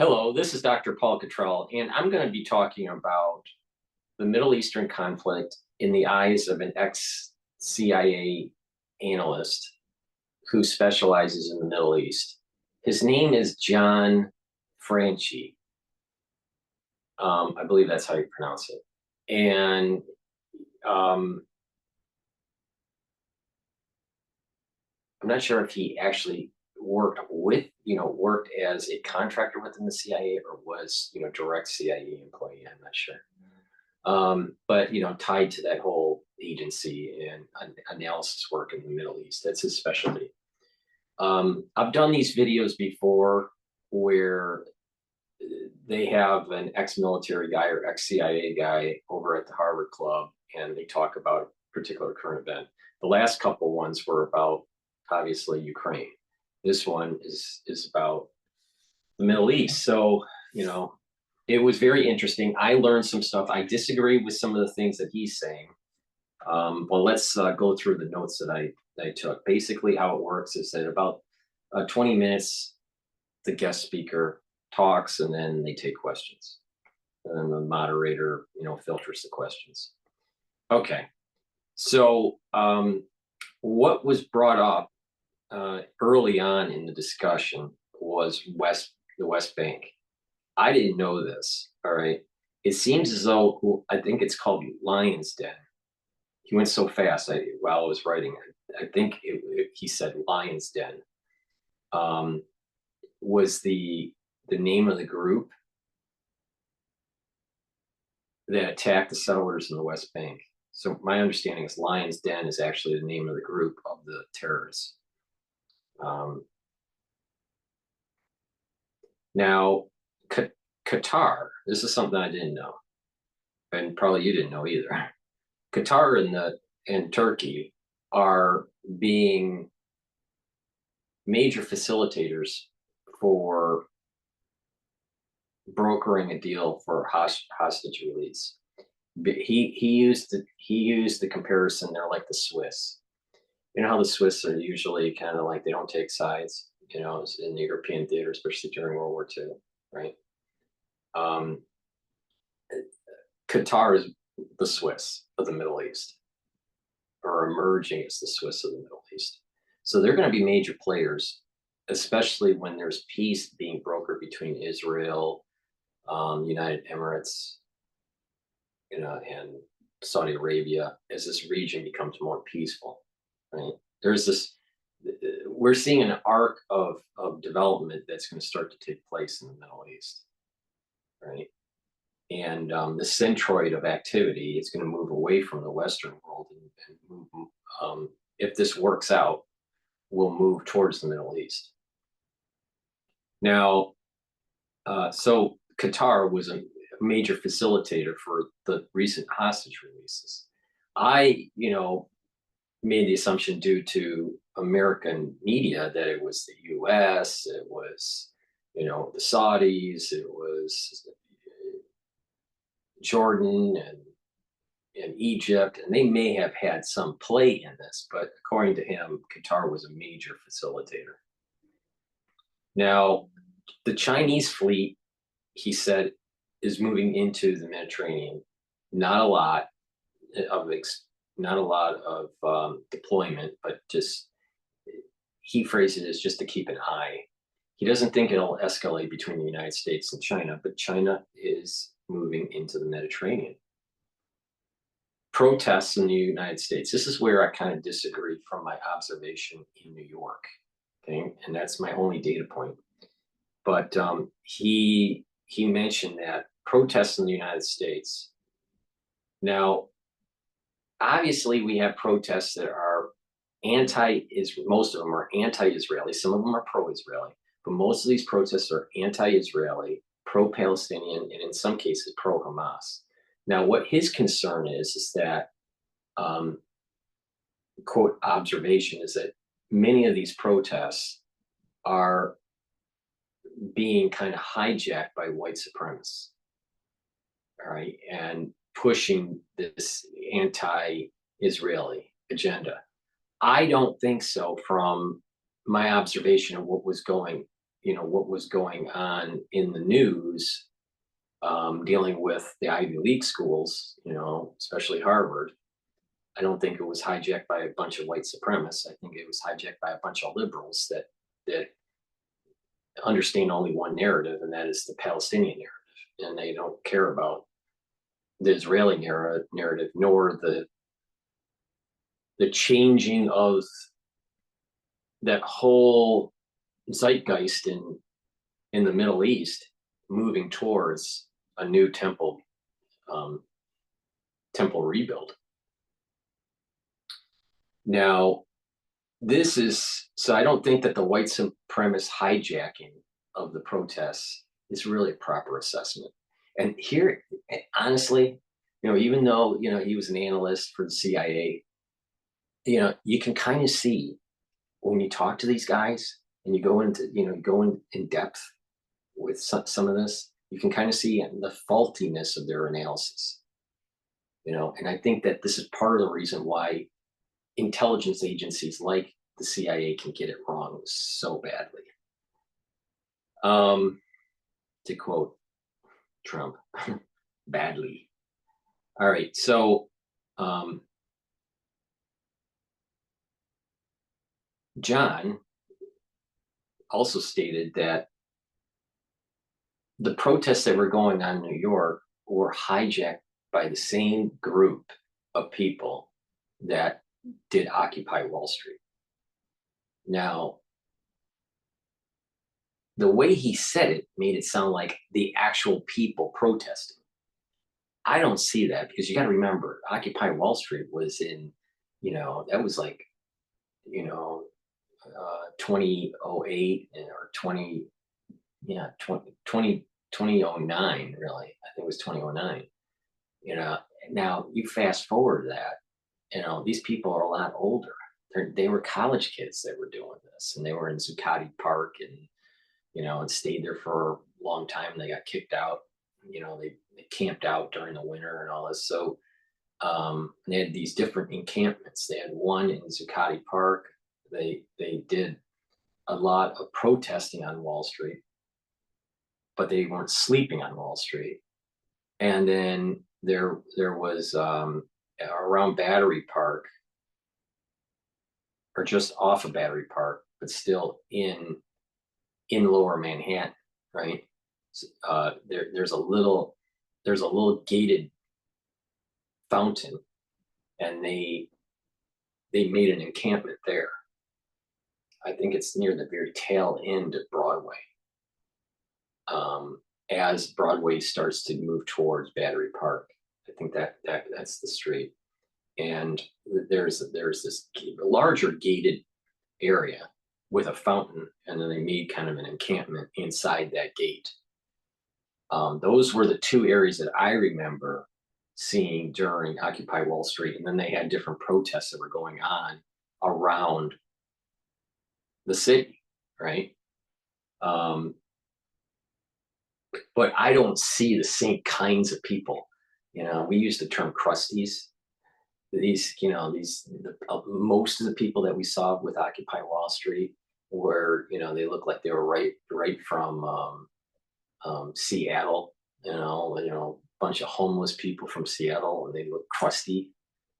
Hello, this is Dr. Paul Cottrell, and I'm going to be talking about the Middle Eastern conflict in the eyes of an ex-CIA analyst who specializes in the Middle East. His name is John Franchi. I believe that's how you pronounce it. And I'm not sure if he actually worked as a contractor within the CIA or was, direct CIA employee. I'm not sure. But tied to that whole agency and analysis work in the Middle East, that's his specialty. I've done these videos before where they have an ex-military guy or ex-CIA guy over at the Harvard Club, and they talk about a particular current event. The last couple ones were about, obviously, Ukraine. This one is about the Middle East. So, it was very interesting. I learned some stuff. I disagree with some of the things that he's saying. Well, let's go through the notes that I took. Basically, how it works is that about 20 minutes, the guest speaker talks, and then they take questions. And then the moderator, filters the questions. Okay. So what was brought up early on in the discussion was the West Bank. I didn't know this, all right? It seems as though, I think it's called Lion's Den. He went so fast while I was writing it. I think he said Lion's Den was the name of the group that attacked the settlers in the West Bank. So my understanding is Lion's Den is actually the name of the group of the terrorists. Now, Qatar, this is something I didn't know, and probably you didn't know either. Qatar and Turkey are being major facilitators for brokering a deal for hostage release. He used the comparison. They're like the Swiss. You know how the Swiss are usually kind of like they don't take sides, in the European theater, especially during World War II, right? Qatar is the Swiss of the Middle East, or emerging as the Swiss of the Middle East. So they're going to be major players, especially when there's peace being brokered between Israel, United Emirates, and Saudi Arabia, as this region becomes more peaceful, right? We're seeing an arc of development that's going to start to take place in the Middle East, right? And the centroid of activity is going to move away from the Western world and move, if this works out, will move towards the Middle East. Now, so Qatar was a major facilitator for the recent hostage releases. I, made the assumption due to American media that it was the U.S., it was, the Saudis, it was Jordan and Egypt, and they may have had some play in this, but according to him, Qatar was a major facilitator. Now, the Chinese fleet, he said, is moving into the Mediterranean. Not a lot of deployment, but just, he phrased it as just to keep an eye. He doesn't think it'll escalate between the United States and China, but China is moving into the Mediterranean. Protests in the United States. This is where I kind of disagree from my observation in New York. Okay, and that's my only data point. But he mentioned that protests in the United States. Now, obviously, we have protests that are most of them are anti-Israeli. Some of them are pro-Israeli, but most of these protests are anti-Israeli, pro-Palestinian, and in some cases pro-Hamas. Now, what his concern is that, quote, observation is that many of these protests are being kind of hijacked by white supremacists, all right, and pushing this anti-Israeli agenda. I don't think so from my observation of what was going what was going on in the news, dealing with the Ivy League schools, especially Harvard. I don't think it was hijacked by a bunch of white supremacists. I think it was hijacked by a bunch of liberals that understand only one narrative, and that is the Palestinian narrative, and they don't care about the Israeli narrative, nor the changing of that whole zeitgeist in the Middle East, moving towards a new um, temple rebuild. Now, this is so I don't think that the white supremacist hijacking of the protests is really a proper assessment. And here, honestly, even though he was an analyst for the CIA, you can kind of see when you talk to these guys and you go in depth with some of this, you can kind of see the faultiness of their analysis. And I think that this is part of the reason why intelligence agencies like the CIA can get it wrong so badly. To quote Trump, badly. All right, so John also stated that the protests that were going on in New York were hijacked by the same group of people that did Occupy Wall Street. Now, the way he said it made it sound like the actual people protesting. I don't see that, because you got to remember, Occupy Wall Street was in, that was like, 2008 or 2009, really. I think it was 2009. Now you fast forward that, these people are a lot older. They were college kids that were doing this, and they were in Zuccotti Park, and and stayed there for a long time. They got kicked out. They camped out during the winter and all this. So they had these different encampments. They had one in Zuccotti Park. They did a lot of protesting on Wall Street, but they weren't sleeping on Wall Street. And then there was around Battery Park, or just off of Battery Park, but still in Lower Manhattan, right? There's a little gated fountain, and they made an encampment there. I think it's near the very tail end of Broadway. As Broadway starts to move towards Battery Park, I think that's the street. And there's this larger gated area with a fountain, and then they made kind of an encampment inside that gate. Those were the two areas that I remember seeing during Occupy Wall Street. And then they had different protests that were going on around the city, right? But I don't see the same kinds of people. We use the term crusties. Most of the people that we saw with Occupy Wall Street were, they looked like they were right from Seattle. A bunch of homeless people from Seattle, and they look crusty.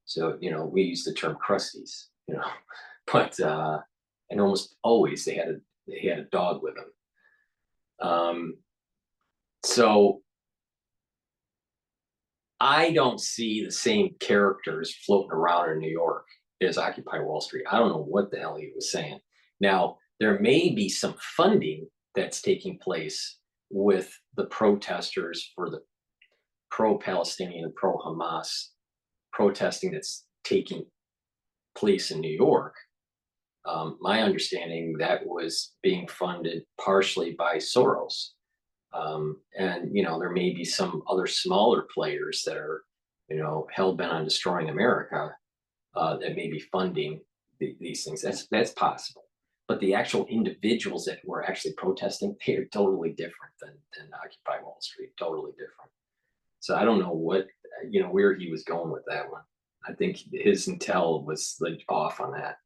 So we use the term crusties. But and almost always they had a dog with them. So I don't see the same characters floating around in New York as Occupy Wall Street. I don't know what the hell he was saying. Now, there may be some funding that's taking place with the protesters for the pro-Palestinian and pro-Hamas protesting that's taking place in New York. My understanding, that was being funded partially by Soros. And there may be some other smaller players that are hell-bent on destroying America, that may be funding these things. That's possible. But the actual individuals that were actually protesting, they are totally different than Occupy Wall Street. Totally different. So I don't know where he was going with that one. I think his intel was like off on that.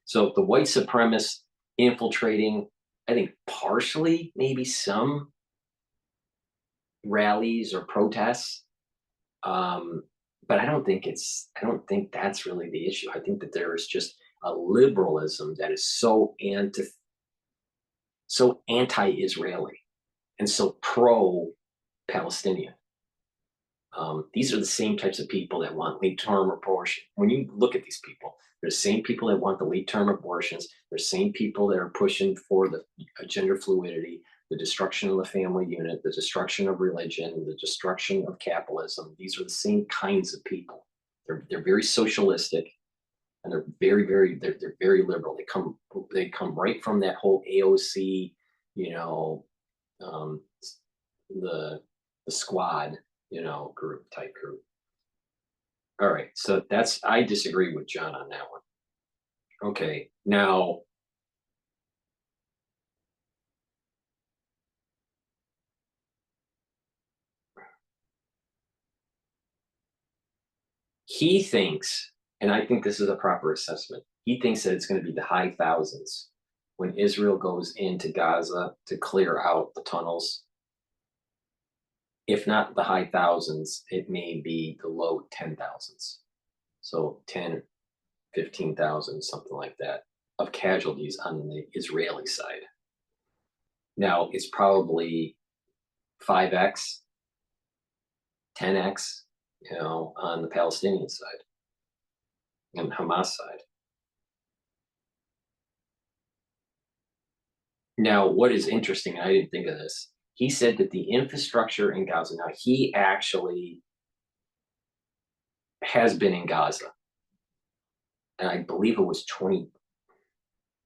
So the white supremacists infiltrating, I think partially maybe some rallies or protests. Um, but I don't think that's really the issue. I think that there is just a liberalism that is so anti-Israeli and so pro-Palestinian. These are the same types of people that want late-term abortion. When you look at these people, they're the same people that want the late-term abortions. They're the same people that are pushing for the gender fluidity, the destruction of the family unit, the destruction of religion, the destruction of capitalism. These are the same kinds of people. They're very socialistic, and they're very liberal. They come right from that whole AOC, you know, um, the squad, type group. All right, so I disagree with John on that one. Okay, now he thinks, and I think this is a proper assessment, he thinks that it's going to be the high thousands when Israel goes into Gaza to clear out the tunnels. If not the high thousands, it may be the low 10,000s. So 10, 15,000, something like that, of casualties on the Israeli side. Now, it's probably 5x, 10x, on the Palestinian side and Hamas side. Now, what is interesting, I didn't think of this, he said that the infrastructure in Gaza, now he actually has been in Gaza. And I believe it was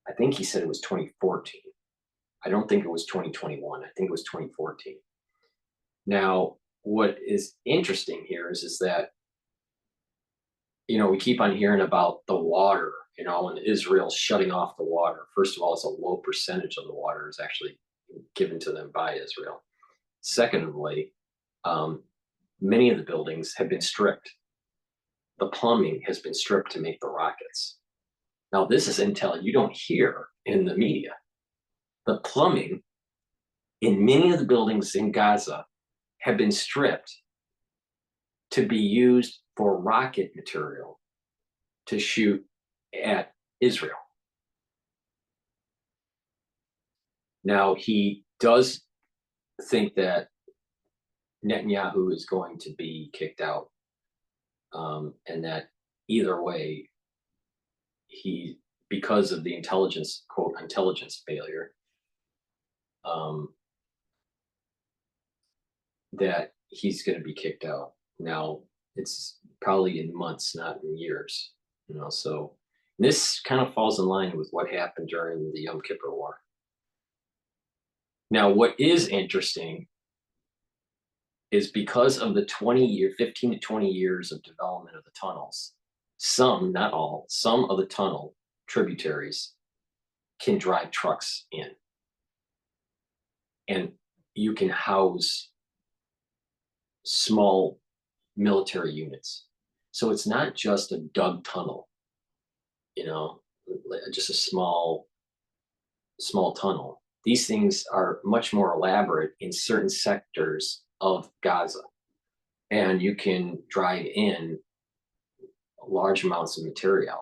I think he said it was 2014. I don't think it was 2021. I think it was 2014. Now, what is interesting here is that, we keep on hearing about the water, and Israel shutting off the water. First of all, it's a low percentage of the water is actually given to them by Israel. Secondly, many of the buildings have been stripped. The plumbing has been stripped to make the rockets. Now, this is intel you don't hear in the media. The plumbing in many of the buildings in Gaza have been stripped to be used for rocket material to shoot at Israel. Now, he does think that Netanyahu is going to be kicked out, and that either way, because of the intelligence failure, that he's going to be kicked out. Now, it's probably in months, not in years. So this kind of falls in line with what happened during the Yom Kippur War. Now, what is interesting is because of the 15 to 20 years of development of the tunnels, some, not all, some of the tunnel tributaries can drive trucks in. And you can house small military units. So it's not just a dug tunnel, just a small tunnel. These things are much more elaborate in certain sectors of Gaza. And you can drive in large amounts of material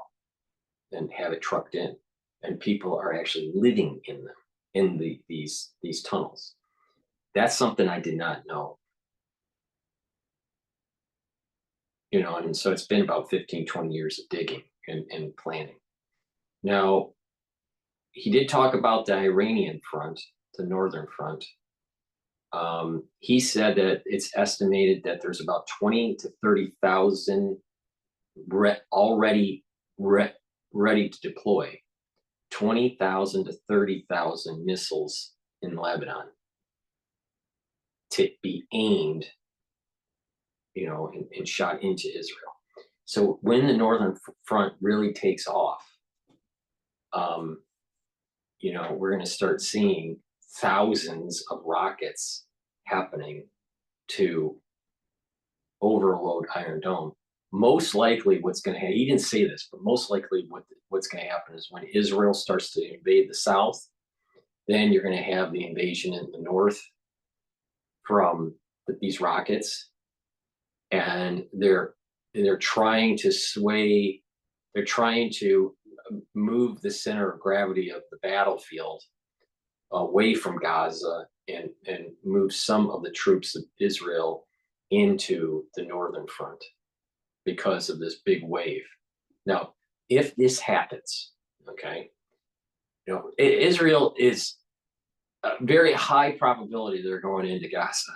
and have it trucked in. And people are actually living in them, in these tunnels. That's something I did not know. And so it's been about 15, 20 years of digging and planning. Now, he did talk about the Iranian front, the northern front. He said that it's estimated that there's about 20 to 30,000 already ready to deploy, 20,000 to 30,000 missiles in Lebanon to be aimed, and shot into Israel. So when the northern front really takes off, we're going to start seeing thousands of rockets happening to overload Iron Dome. Most likely what's going to happen, he didn't say this, but most likely what's going to happen is when Israel starts to invade the south, Then you're going to have the invasion in the north from these rockets, and they're trying to sway, they're trying to move the center of gravity of the battlefield away from Gaza and move some of the troops of Israel into the northern front because of this big wave. Now, if this happens, okay, Israel is a very high probability they're going into Gaza.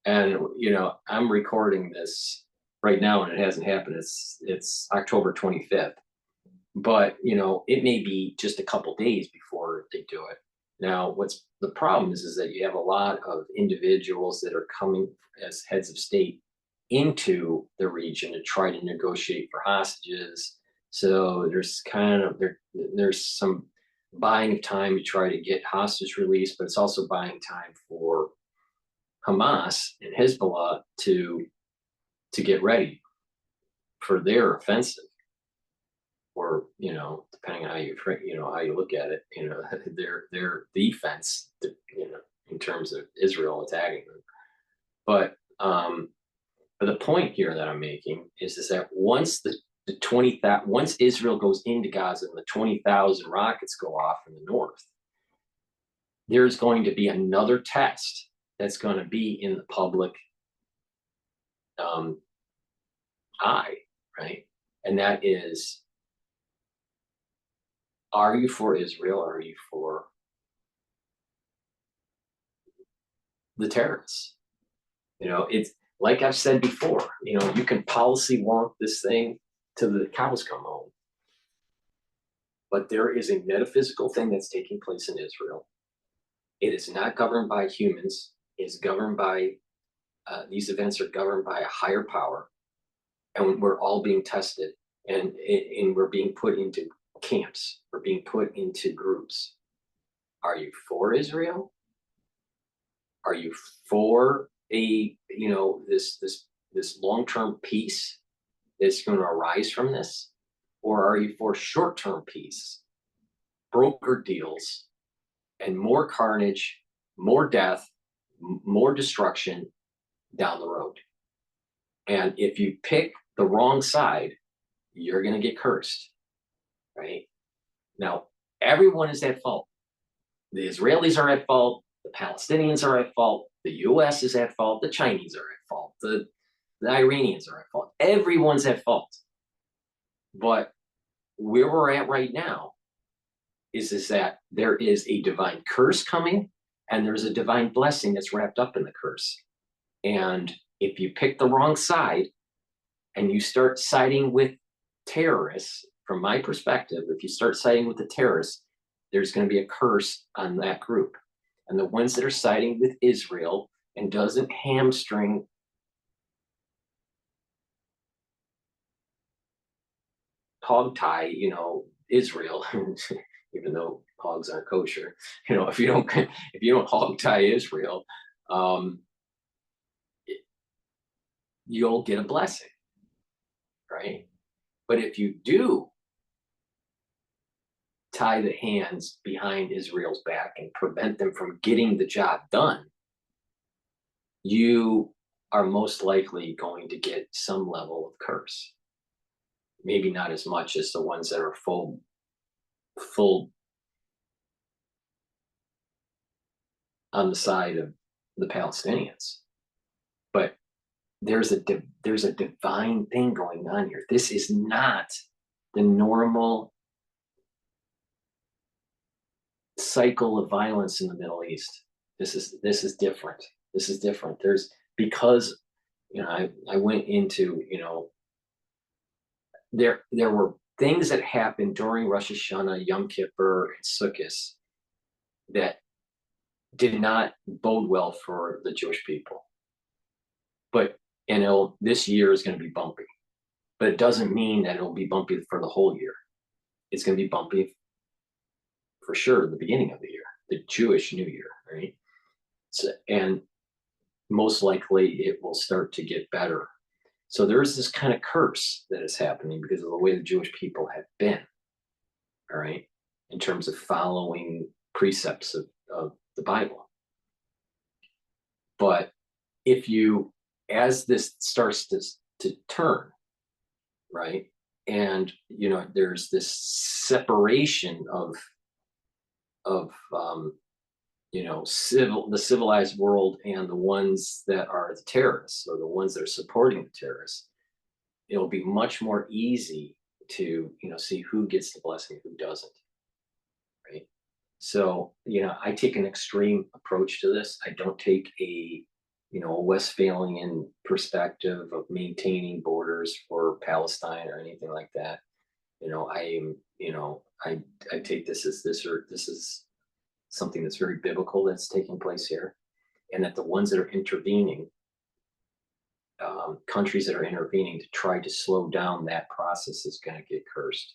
And I'm recording this right now, and it hasn't happened. It's October 25th, but it may be just a couple days before they do it. Now, what's the problem is that you have a lot of individuals that are coming as heads of state into the region to try to negotiate for hostages. So there's some buying of time to try to get hostage release, but it's also buying time for Hamas and Hezbollah to get ready for their offensive, or depending on how you look at it, their defense, in terms of Israel attacking them. But the point here that I'm making is that once once Israel goes into Gaza and the 20,000 rockets go off in the north, there's going to be another test that's going to be in the public eye, right? And that is, are you for Israel? Or are you for the terrorists? It's like I've said before, you can policy wonk this thing till the cows come home. But there is a metaphysical thing that's taking place in Israel. It is not governed by humans. It's governed by, these events are governed by a higher power. And we're all being tested, and we're being put into camps. We're being put into groups. Are you for Israel? Are you for this long-term peace that's going to arise from this? Or are you for short-term peace, broker deals, and more carnage, more death, more destruction down the road? And if you pick the wrong side, you're going to get cursed, right? Now, everyone is at fault. The Israelis are at fault. The Palestinians are at fault. The U.S. is at fault. The Chinese are at fault. The Iranians are at fault. Everyone's at fault. But where we're at right now is that there is a divine curse coming, and there's a divine blessing that's wrapped up in the curse. And if you pick the wrong side and you start siding with terrorists, from my perspective, if you start siding with the terrorists, there's going to be a curse on that group. And the ones that are siding with Israel and doesn't hamstring hog tie, Israel, even though hogs aren't kosher, if you don't hog tie Israel, you'll get a blessing, right? But if you do tie the hands behind Israel's back and prevent them from getting the job done, you are most likely going to get some level of curse. Maybe not as much as the ones that are full on the side of the Palestinians. But there's a divine thing going on here. This is not the normal cycle of violence in the Middle East. This is different. This is different. Because I went into, there were things that happened during Rosh Hashanah, Yom Kippur, and Sukkot that did not bode well for the Jewish people. But this year is going to be bumpy. But it doesn't mean that it'll be bumpy for the whole year. It's going to be bumpy for sure the beginning of the year, the Jewish New Year, right? So, and most likely it will start to get better. So there's this kind of curse that is happening because of the way the Jewish people have been, all right, in terms of following precepts of the Bible. But if you, as this starts to turn, right, and there's this separation of the civilized world and the ones that are the terrorists or the ones that are supporting the terrorists, it'll be much more easy to see who gets the blessing, who doesn't, right? So I take an extreme approach to this. I don't take a Westphalian perspective of maintaining borders for Palestine or anything like that. I am, I take this as this is something that's very biblical that's taking place here, and that the ones that are intervening, countries that are intervening to try to slow down that process, is going to get cursed.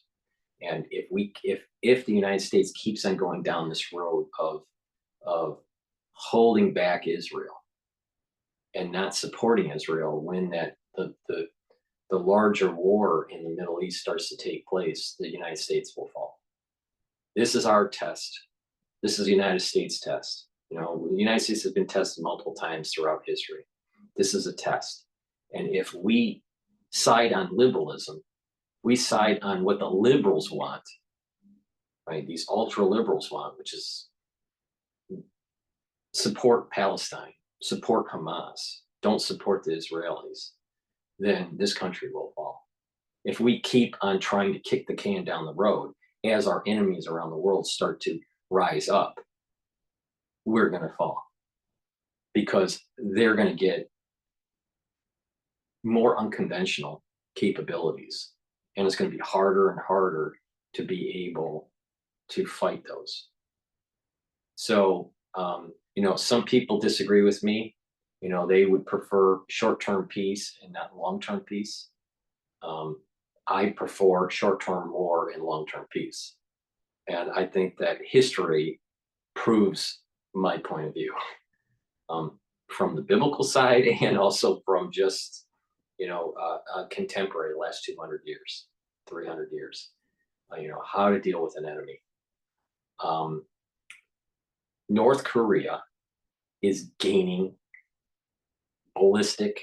And if the United States keeps on going down this road of holding back Israel and not supporting Israel, when the larger war in the Middle East starts to take place, the United States will fall. This is our test. This is the United States test. The United States has been tested multiple times throughout history. This is a test. And if we side on liberalism, we side on what the liberals want, right? These ultra liberals want, which is support Palestine, support Hamas, don't support the Israelis, then this country will fall. If we keep on trying to kick the can down the road as our enemies around the world start to rise up, we're going to fall, because they're going to get more unconventional capabilities, and it's going to be harder and harder to be able to fight those. So, some people disagree with me. They would prefer short-term peace and not long-term peace. I prefer short-term war and long-term peace. And I think that history proves my point of view, from the biblical side and also from just, contemporary last 200 years, 300 years, how to deal with an enemy. North Korea is gaining ballistic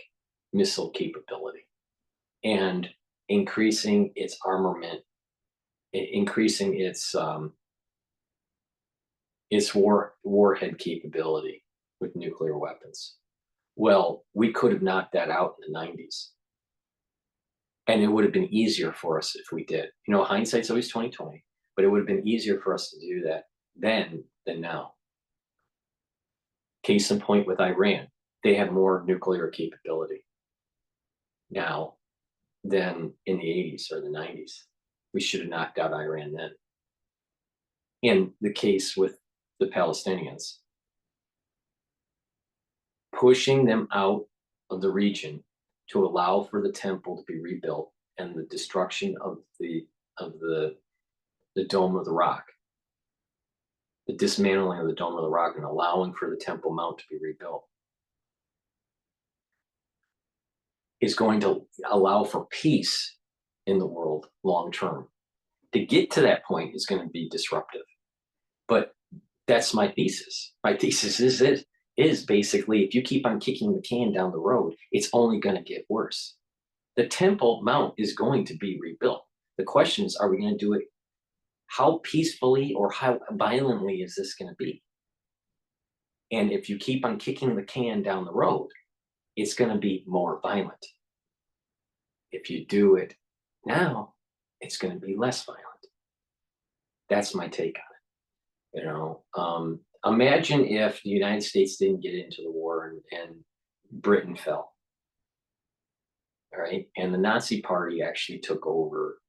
missile capability and increasing its armament, increasing its warhead capability with nuclear weapons. Well, we could have knocked that out in the 90s. And it would have been easier for us if we did. Hindsight's always 20/20, but it would have been easier for us to do that then than now. Case in point with Iran, they have more nuclear capability now than in the 80s or the 90s. We should have knocked out Iran then. In the case with the Palestinians, pushing them out of the region to allow for the temple to be rebuilt and the destruction of the Dome of the Rock, the dismantling of the Dome of the Rock, and allowing for the Temple Mount to be rebuilt, is going to allow for peace in the world long term. To get to that point is going to be disruptive. But that's my thesis. My thesis is basically, if you keep on kicking the can down the road, it's only going to get worse. The Temple Mount is going to be rebuilt. The question is, are we going to do it? How peacefully or how violently is this going to be? And if you keep on kicking the can down the road, it's going to be more violent. If you do it now, it's going to be less violent. That's my take on it. Imagine if the United States didn't get into the war and Britain fell. All right, and the Nazi Party actually took over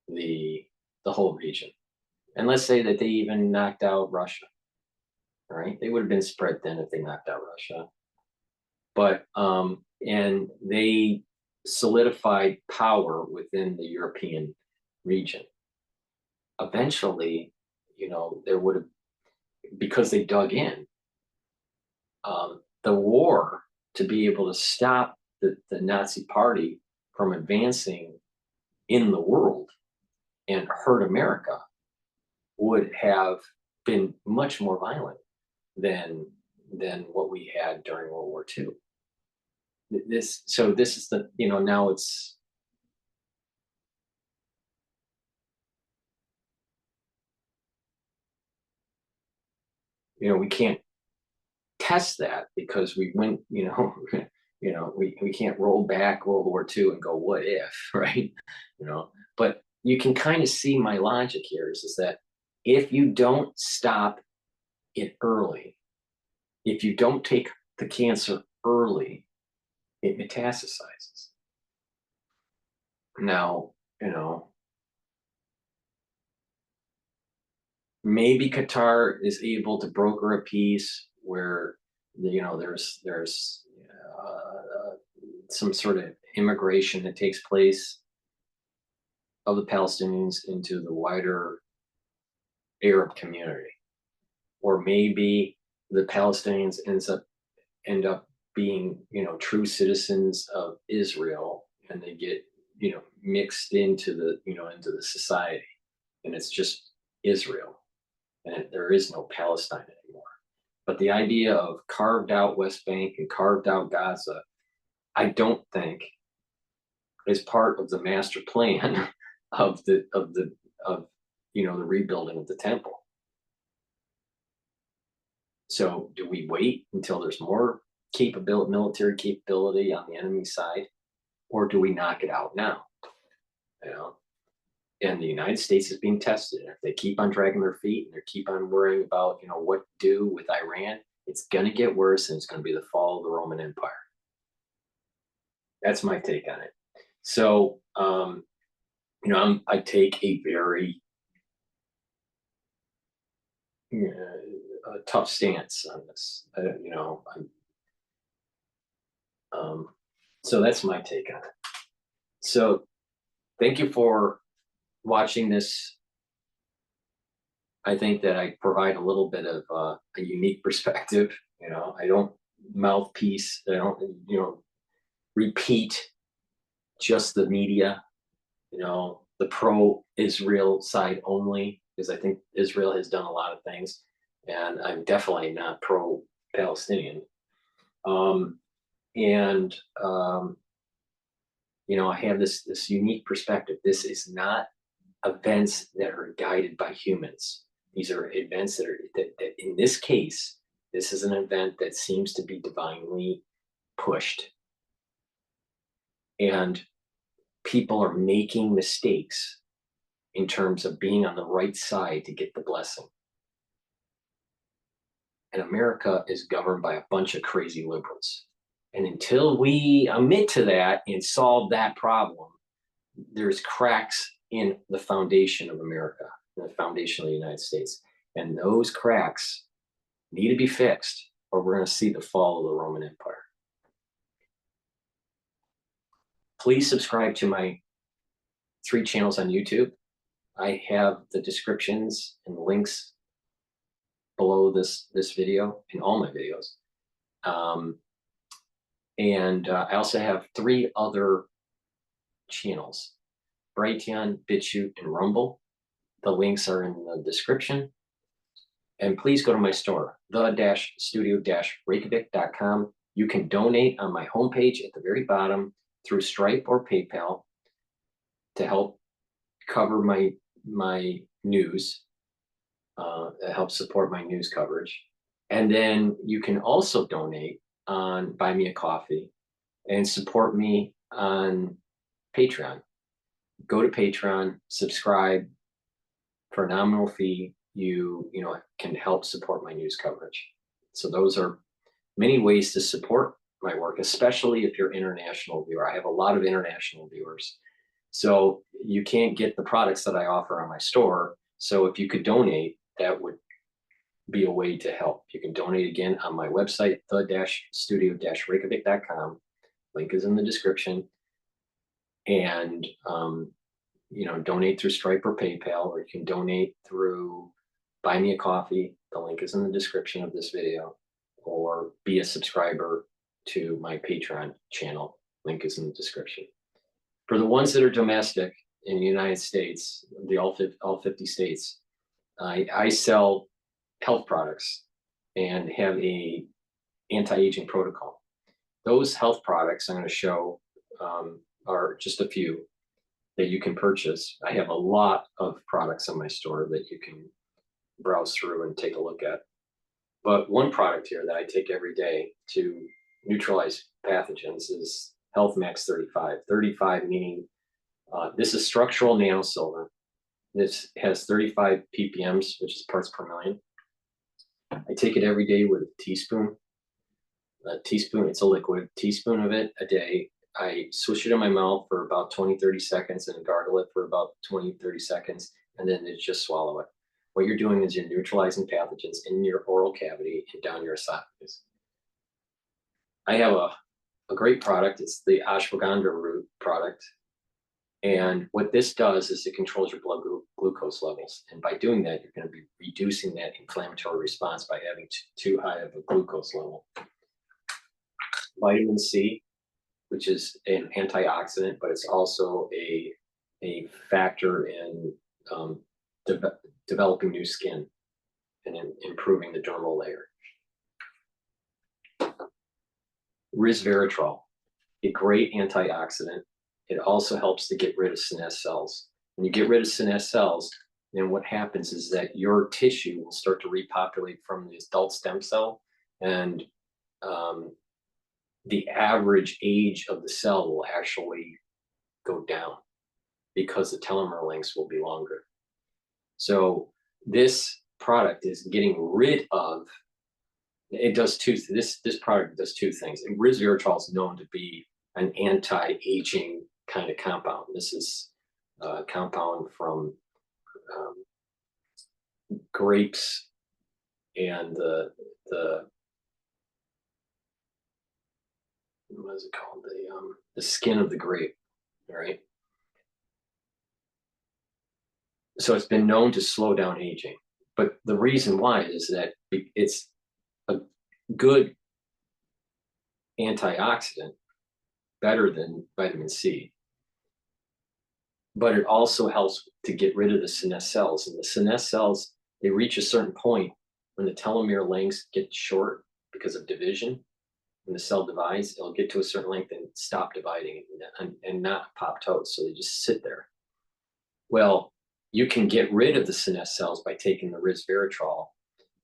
the whole region. And let's say that they even knocked out Russia. All right, they would have been spread thin if they knocked out Russia. But and they solidified power within the European region. Eventually, there would have, because they dug in, the war to be able to stop the Nazi Party from advancing in the world and hurt America would have been much more violent than what we had during World War II. This is the, now it's, we can't test that because we went, we can't roll back World War II and go, what if, right? But you can kind of see my logic here is that if you don't stop it early, if you don't take the cancer early, it metastasizes. Now, maybe Qatar is able to broker a peace where, there's some sort of immigration that takes place of the Palestinians into the wider Arab community, or maybe the Palestinians end up being, true citizens of Israel, and they get, mixed into the society, and it's just Israel, and there is no Palestine anymore. But the idea of carved out West Bank and carved out Gaza, I don't think is part of the master plan of the rebuilding of the temple. So do we wait until there's more military capability on the enemy side, or do we knock it out now? And the United States is being tested. And if they keep on dragging their feet and they keep on worrying about, what to do with Iran, it's going to get worse, and it's going to be the fall of the Roman Empire. That's my take on it. So, I take a very a tough stance on this. So that's my take on it. So thank you for watching this. I think that I provide a little bit of a unique perspective. I don't mouthpiece. I don't, repeat just the media, the pro-Israel side only, because I think Israel has done a lot of things, and I'm definitely not pro-Palestinian. I have this unique perspective. This is not events that are guided by humans. These are events that in this case, this is an event that seems to be divinely pushed. And people are making mistakes in terms of being on the right side to get the blessing. And America is governed by a bunch of crazy liberals. And until we admit to that and solve that problem, there's cracks in the foundation of America, the foundation of the United States. And those cracks need to be fixed, or we're going to see the fall of the Roman Empire. Please subscribe to my 3 channels on YouTube. I have the descriptions and the links below this video in all my videos. I also have 3 other channels: Brighteon, Bitchute, and Rumble. The links are in the description. And please go to my store, the-studio-reykjavik.com. You can donate on my homepage at the very bottom through Stripe or PayPal to help cover my news, help support my news coverage. And then you can also donate on Buy Me a Coffee and support me on Patreon. Go to Patreon, subscribe for a nominal fee. You can help support my news coverage. So those are many ways to support my work, especially if you're an international viewer. I have a lot of international viewers. So you can't get the products that I offer on my store. So if you could donate, that would be a way to help. You can donate again on my website, the-studio-reykjavik.com. Link is in the description. And, donate through Stripe or PayPal, or you can donate through Buy Me a Coffee. The link is in the description of this video, or be a subscriber to my Patreon channel. Link is in the description. For the ones that are domestic in the United States, all 50 states, I sell health products and have a anti-aging protocol. Those health products I'm going to show are just a few that you can purchase. I have a lot of products in my store that you can browse through and take a look at. But one product here that I take every day to neutralize pathogens is Health Max 35. 35 meaning this is structural nanosilver. This has 35 ppms, which is parts per million. I take it every day with a teaspoon. A teaspoon, it's a liquid, teaspoon of it a day. I swish it in my mouth for about 20-30 seconds and gargle it for about 20-30 seconds, and then just swallow it. What you're doing is you're neutralizing pathogens in your oral cavity and down your esophagus. I have a great product. It's the ashwagandha root product. And what this does is it controls your blood glucose levels. And by doing that, you're going to be reducing that inflammatory response by having too high of a glucose level. Vitamin C, which is an antioxidant, but it's also a factor in developing new skin and in improving the dermal layer. Resveratrol, a great antioxidant. It also helps to get rid of senescent cells. When you get rid of senescent cells, then what happens is that your tissue will start to repopulate from the adult stem cell, and the average age of the cell will actually go down because the telomere lengths will be longer. So this product is getting rid of, it does this product does two things. And resveratrol is known to be an anti-aging kind of compound. This is a compound from grapes and the what is it called? The skin of the grape, right? So it's been known to slow down aging. But the reason why is that it's a good antioxidant, better than vitamin C. But it also helps to get rid of the senescent cells. And the senescent cells, they reach a certain point when the telomere lengths get short because of division. When the cell divides, it'll get to a certain length and stop dividing and not apoptose. So they just sit there. Well, you can get rid of the senescent cells by taking the resveratrol.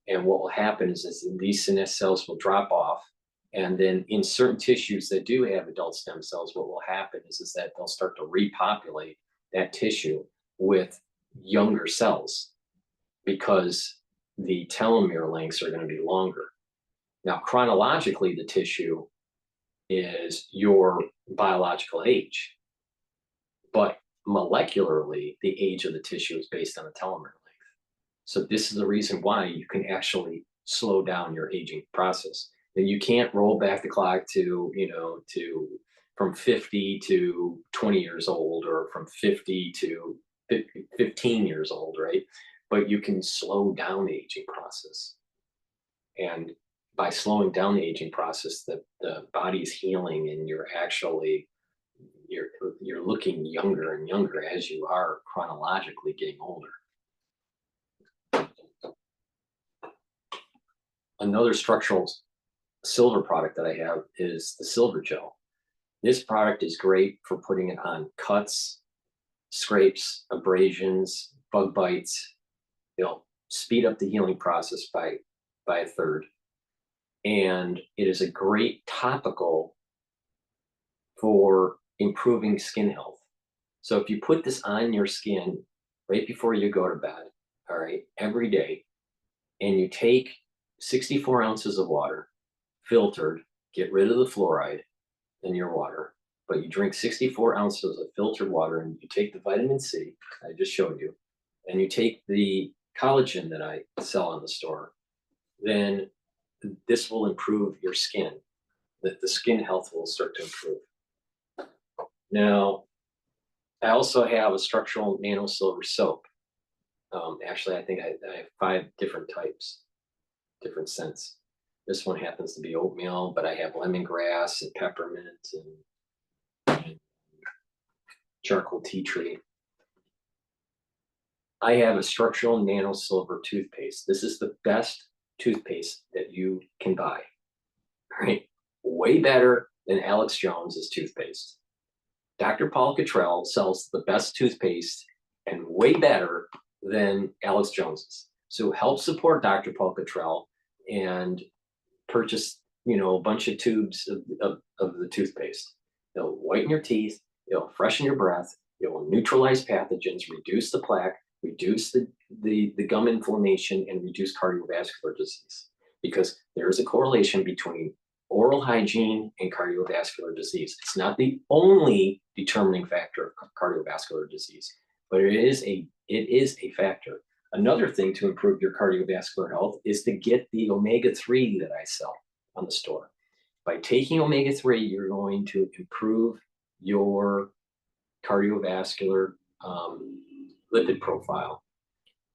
And what will happen is these senescent cells will drop off. And then in certain tissues that do have adult stem cells, what will happen is that they'll start to repopulate that tissue with younger cells because the telomere lengths are going to be longer. Now, chronologically, the tissue is your biological age, but molecularly, the age of the tissue is based on the telomere length. So this is the reason why you can actually slow down your aging process. And you can't roll back the clock to, from 50 to 20 years old or from 50 to 15 years old, right? But you can slow down the aging process. And by slowing down the aging process, the body is healing, and you're looking younger and younger as you are chronologically getting older. Another structural silver product that I have is the silver gel. This product is great for putting it on cuts, scrapes, abrasions, bug bites. It'll speed up the healing process by a third. And it is a great topical for improving skin health. So if you put this on your skin right before you go to bed, all right, every day, and you take 64 ounces of water, filtered, get rid of the fluoride in your water, but you drink 64 ounces of filtered water, and you take the vitamin C I just showed you, and you take the collagen that I sell in the store, then this will improve your skin. The skin health will start to improve. Now, I also have a structural nano silver soap. Actually, I think I have 5 different types, different scents. This one happens to be oatmeal, but I have lemongrass and peppermint and charcoal tea tree. I have a structural nano silver toothpaste. This is the best toothpaste that you can buy, right? Way better than Alex Jones's toothpaste. Dr. Paul Cottrell sells the best toothpaste and way better than Alex Jones's. So help support Dr. Paul Cottrell and purchase, a bunch of tubes of the toothpaste. It'll whiten your teeth, it'll freshen your breath, it will neutralize pathogens, reduce the plaque, reduce the gum inflammation, and reduce cardiovascular disease. Because there is a correlation between oral hygiene and cardiovascular disease. It's not the only determining factor of cardiovascular disease, but it is a factor. Another thing to improve your cardiovascular health is to get the omega-3 that I sell on the store. By taking omega-3, you're going to improve your cardiovascular lipid profile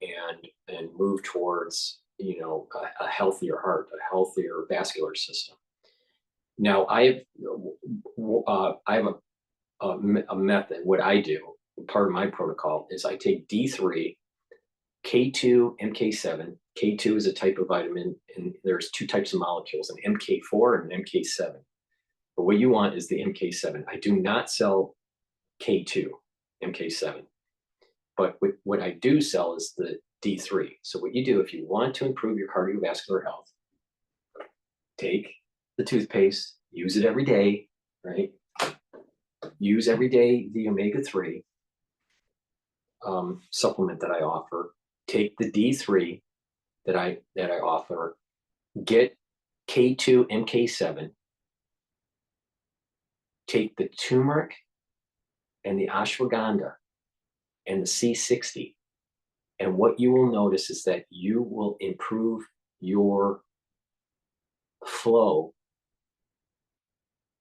and move towards a healthier heart, a healthier vascular system. Now I have a method. What I do, part of my protocol, is I take D3, K2, MK7. K2 is a type of vitamin, and there's two types of molecules, an MK4 and an MK7. But what you want is the MK7. I do not sell K2, MK7. But what I do sell is the D3. So what you do, if you want to improve your cardiovascular health, take the toothpaste, use it every day, right? Use every day the omega-3 supplement that I offer. Take the D3 that I offer. Get K2, MK7. Take the turmeric and the ashwagandha and the C60. And what you will notice is that you will improve your flow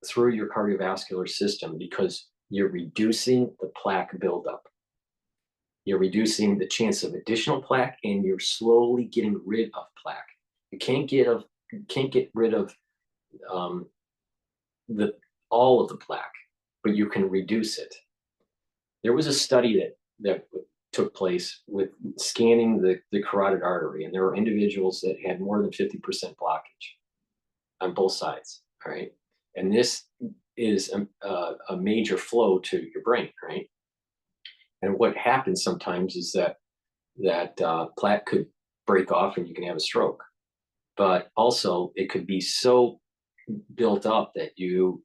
through your cardiovascular system because you're reducing the plaque buildup. You're reducing the chance of additional plaque, and you're slowly getting rid of plaque. You can't get rid of all of the plaque, but you can reduce it. There was a study that took place with scanning the carotid artery, and there were individuals that had more than 50% blockage on both sides. All right, and this is a major flow to your brain, right? And what happens sometimes is that plaque could break off and you can have a stroke. But also it could be so built up that you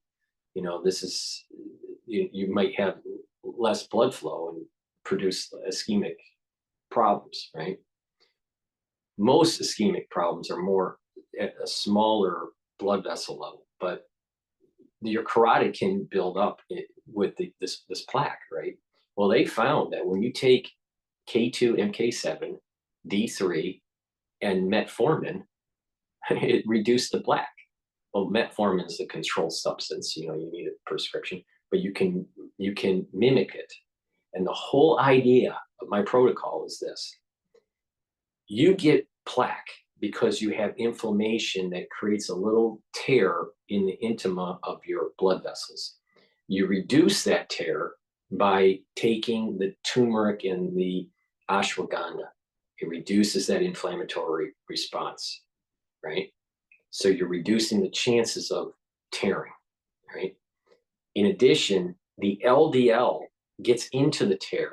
might have less blood flow and produce ischemic problems, right? Most ischemic problems are more at a smaller blood vessel level, but your carotid can build up with this plaque, right? Well, they found that when you take K2, MK7, D3, and metformin, it reduced the plaque. Well, metformin is a controlled substance. You need a prescription, but you can mimic it. And the whole idea of my protocol is this: you get plaque because you have inflammation that creates a little tear in the intima of your blood vessels. You reduce that tear by taking the turmeric and the ashwagandha. It reduces that inflammatory response, right? So you're reducing the chances of tearing, right? In addition, the LDL gets into the tear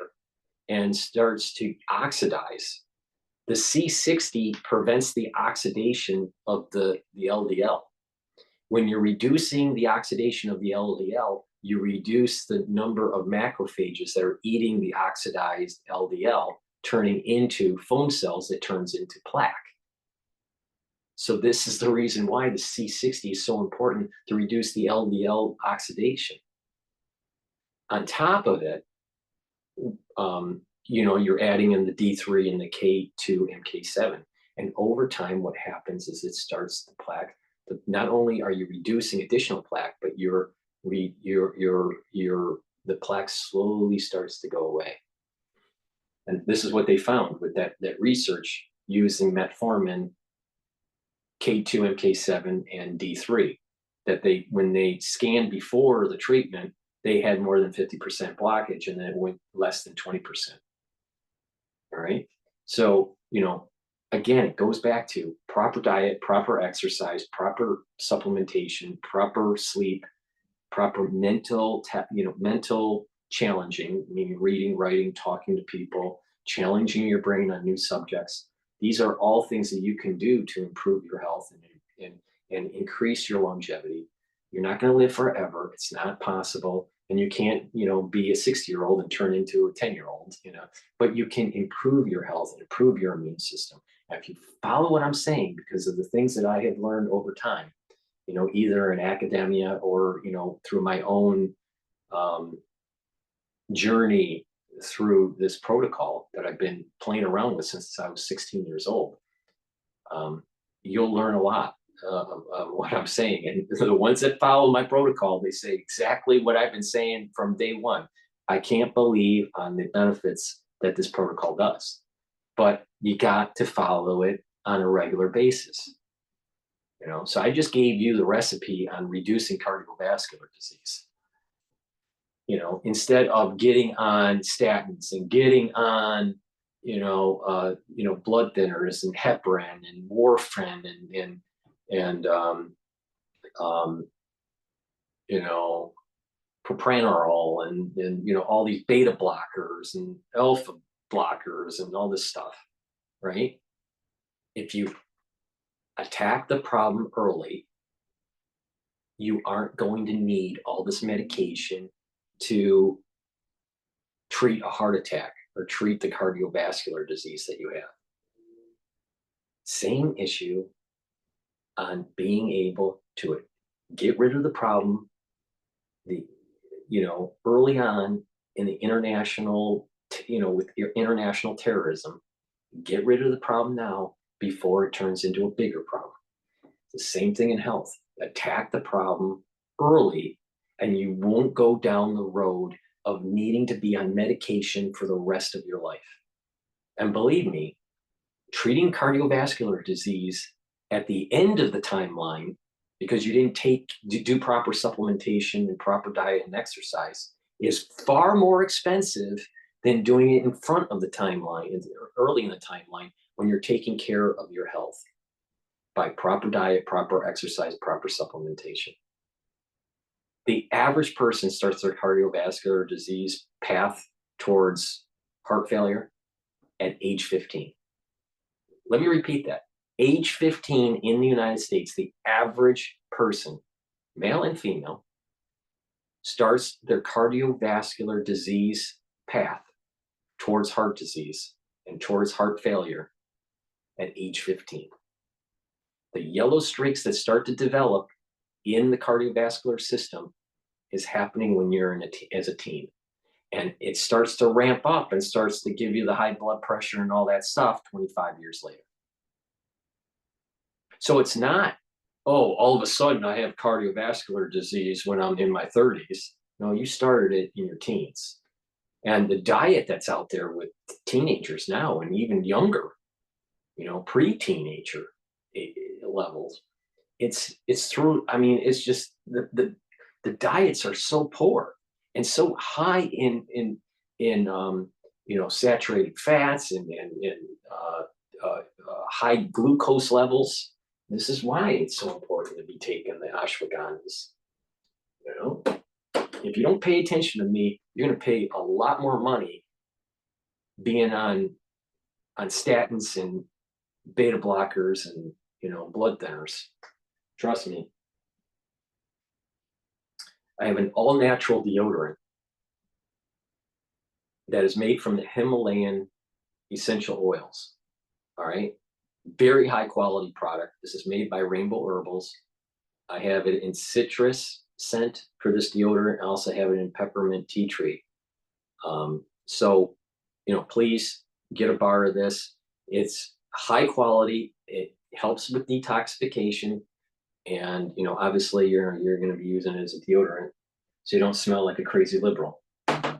and starts to oxidize. The C60 prevents the oxidation of the LDL. When you're reducing the oxidation of the LDL, you reduce the number of macrophages that are eating the oxidized LDL, turning into foam cells that turns into plaque. So this is the reason why the C60 is so important, to reduce the LDL oxidation. On top of it, you're adding in the D3 and the K2, MK7. And over time, what happens is it starts the plaque. Not only are you reducing additional plaque, but the plaque slowly starts to go away. And this is what they found with that research using metformin, K2, MK7, and D3, that when they scanned before the treatment, they had more than 50% blockage, and then it went less than 20%. All right. So, again, it goes back to proper diet, proper exercise, proper supplementation, proper sleep, proper mental challenging, meaning reading, writing, talking to people, challenging your brain on new subjects. These are all things that you can do to improve your health and increase your longevity. You're not going to live forever. It's not possible. And you can't, be a 60-year-old and turn into a 10-year-old, but you can improve your health and improve your immune system. And if you follow what I'm saying, because of the things that I have learned over time, either in academia or, through my own journey through this protocol that I've been playing around with since I was 16 years old, you'll learn a lot of what I'm saying. And the ones that follow my protocol, they say exactly what I've been saying from day one. I can't believe on the benefits that this protocol does, but you got to follow it on a regular basis. So I just gave you the recipe on reducing cardiovascular disease. Instead of getting on statins and getting on, blood thinners and heparin and warfarin and propranolol and all these beta blockers and alpha blockers and all this stuff, right? If you attack the problem early, you aren't going to need all this medication to treat a heart attack or treat the cardiovascular disease that you have. Same issue on being able to get rid of the problem, early on in the international, with your international terrorism, get rid of the problem now before it turns into a bigger problem. It's the same thing in health. Attack the problem early, and you won't go down the road of needing to be on medication for the rest of your life. And believe me, treating cardiovascular disease at the end of the timeline, because you didn't do proper supplementation and proper diet and exercise, is far more expensive than doing it in front of the timeline, early in the timeline, when you're taking care of your health by proper diet, proper exercise, proper supplementation. The average person starts their cardiovascular disease path towards heart failure at age 15. Let me repeat that. Age 15 in the United States, the average person, male and female, starts their cardiovascular disease path towards heart disease and towards heart failure at age 15. The yellow streaks that start to develop in the cardiovascular system is happening when you're as a teen. And it starts to ramp up and starts to give you the high blood pressure and all that stuff 25 years later. So it's not, all of a sudden I have cardiovascular disease when I'm in my 30s. No, you started it in your teens. And the diet that's out there with teenagers now and even younger, pre-teenager levels, it's through, it's just the diets are so poor and so high in saturated fats and high glucose levels. This is why it's so important to be taking the ashwagandhas. If you don't pay attention to me, you're going to pay a lot more money being on statins and beta blockers and blood thinners. Trust me. I have an all-natural deodorant that is made from the Himalayan essential oils. All right. Very high quality product. This is made by Rainbow Herbals. I have it in citrus scent for this deodorant. I also have it in peppermint tea tree. So, please get a bar of this. It's high quality. It helps with detoxification. And, obviously you're going to be using it as a deodorant so you don't smell like a crazy liberal. I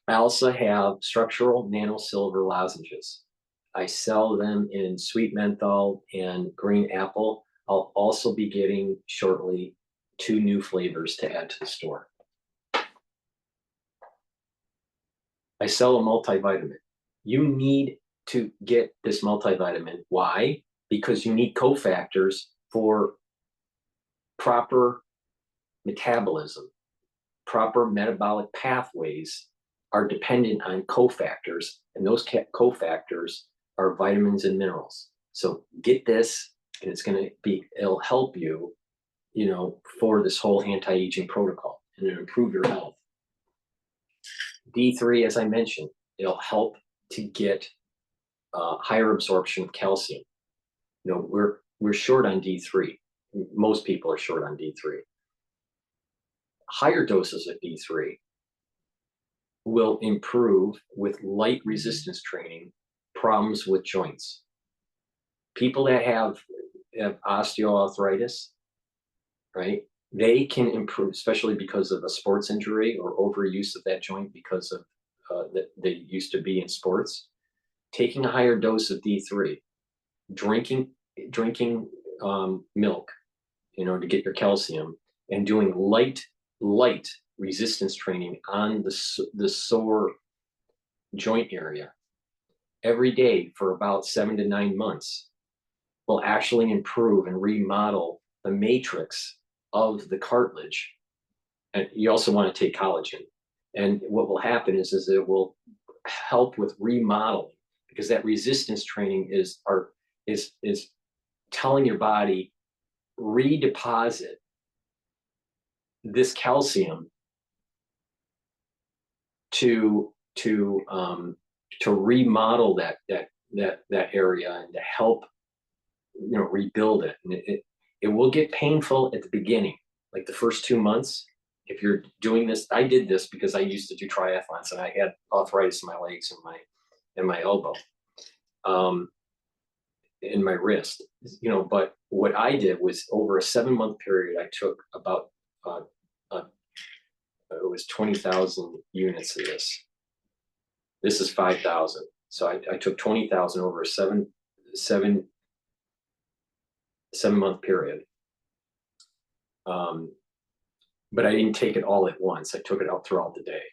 also have structural nano silver lozenges. I sell them in sweet menthol and green apple. I'll also be getting shortly 2 new flavors to add to the store. I sell a multivitamin. You need to get this multivitamin. Why? Because you need cofactors for proper metabolism. Proper metabolic pathways are dependent on cofactors, and those cofactors are vitamins and minerals. So get this, and it'll help you, for this whole anti-aging protocol and it'll improve your health. D3, as I mentioned, it'll help to get higher absorption of calcium. We're short on D3. Most people are short on D3. Higher doses of D3 will improve with light resistance training problems with joints. People that have osteoarthritis, right? They can improve, especially because of a sports injury or overuse of that joint because of that they used to be in sports. Taking a higher dose of D3, drinking milk, to get your calcium, and doing light resistance training on the sore joint area every day for about 7 to 9 months will actually improve and remodel the matrix of the cartilage. And you also want to take collagen. And what will happen is it will help with remodeling, because that resistance training is telling your body, redeposit this calcium to remodel that area and to help rebuild it. And it will get painful at the beginning, like the first 2 months. If you're doing this, I did this because I used to do triathlons and I had arthritis in my legs and my elbow, in my wrist, but what I did was over a 7-month period, I took about it was 20,000 units of this. This is 5,000. So I took 20,000 over a seven-month period. But I didn't take it all at once. I took it out throughout the day.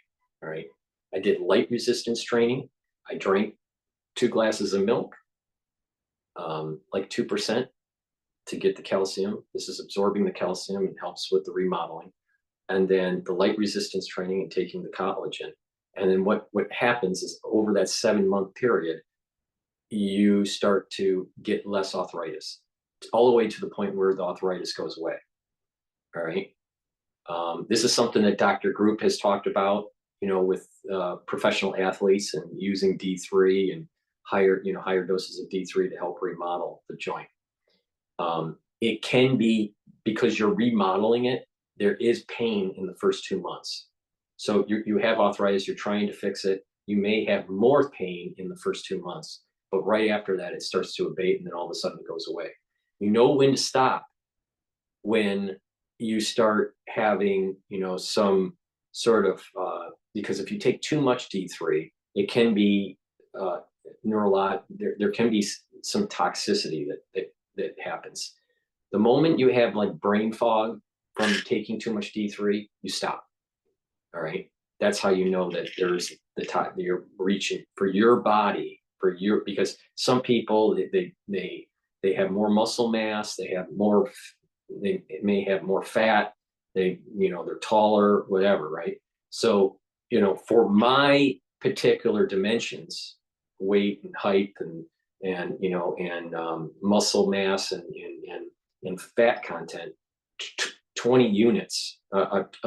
All right. I did light resistance training. I drank 2 glasses of milk, like 2%, to get the calcium. This is absorbing the calcium and helps with the remodeling. And then the light resistance training and taking the collagen. And then what happens is over that 7-month period, you start to get less arthritis, all the way to the point where the arthritis goes away. All right. This is something that Dr. Group has talked about, with professional athletes and using D3 and higher doses of D3 to help remodel the joint. It can be, because you're remodeling it, there is pain in the first 2 months. So you have arthritis, you're trying to fix it. You may have more pain in the first 2 months, but right after that, it starts to abate, and then all of a sudden it goes away. You know when to stop when you start having, some sort of, because if you take too much D3, it can be there can be some toxicity that happens. The moment you have like brain fog from taking too much D3, you stop. All right. That's how you know that there's the time that you're reaching for your body, because some people, they have more muscle mass, they may have more fat, they're taller, whatever, right? So, for my particular dimensions, weight and height and muscle mass and fat content, 20 units,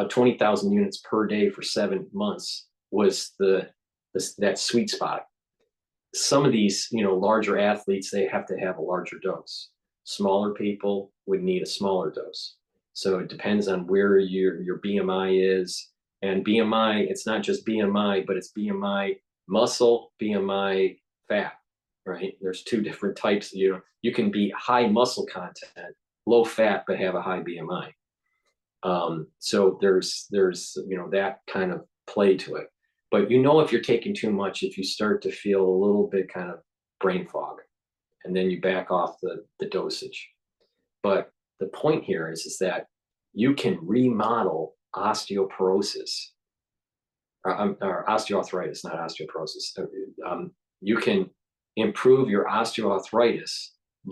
20,000 units per day for 7 months was that sweet spot. Some of these, larger athletes, they have to have a larger dose. Smaller people would need a smaller dose. So it depends on where your BMI is. And BMI, it's not just BMI, but it's BMI muscle, BMI fat, right? There's 2 different types. You can be high muscle content, low fat, but have a high BMI. So there's that kind of play to it. But if you're taking too much, if you start to feel a little bit kind of brain fog, and then you back off the dosage. But the point here is that you can remodel osteoporosis or osteoarthritis, not osteoporosis. You can improve your osteoarthritis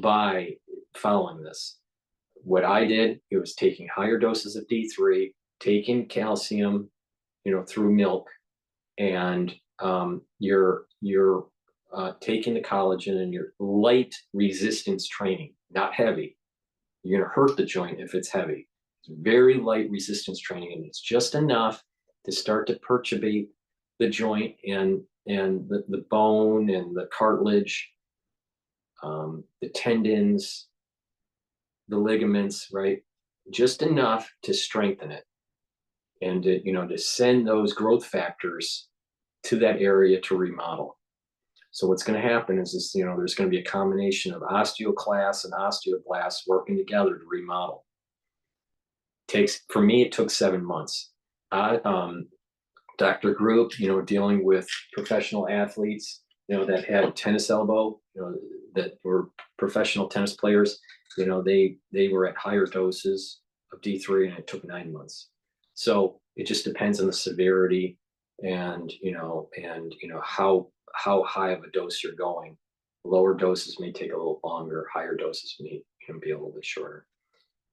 by following this. What I did, it was taking higher doses of D3, taking calcium, through milk, and you're taking the collagen, and your light resistance training, not heavy. You're going to hurt the joint if it's heavy. It's very light resistance training, and it's just enough to start to perturbate the joint and the bone and the cartilage, the tendons, the ligaments, right? Just enough to strengthen it, and to send those growth factors to that area to remodel. So what's going to happen is this, there's going to be a combination of osteoclasts and osteoblasts working together to remodel. For me, it took 7 months. Dr. Group, dealing with professional athletes, that had tennis elbow, that were professional tennis players, they were at higher doses of D3, and it took 9 months. So it just depends on the severity and how high of a dose you're going. Lower doses may take a little longer. Higher doses may be a little bit shorter.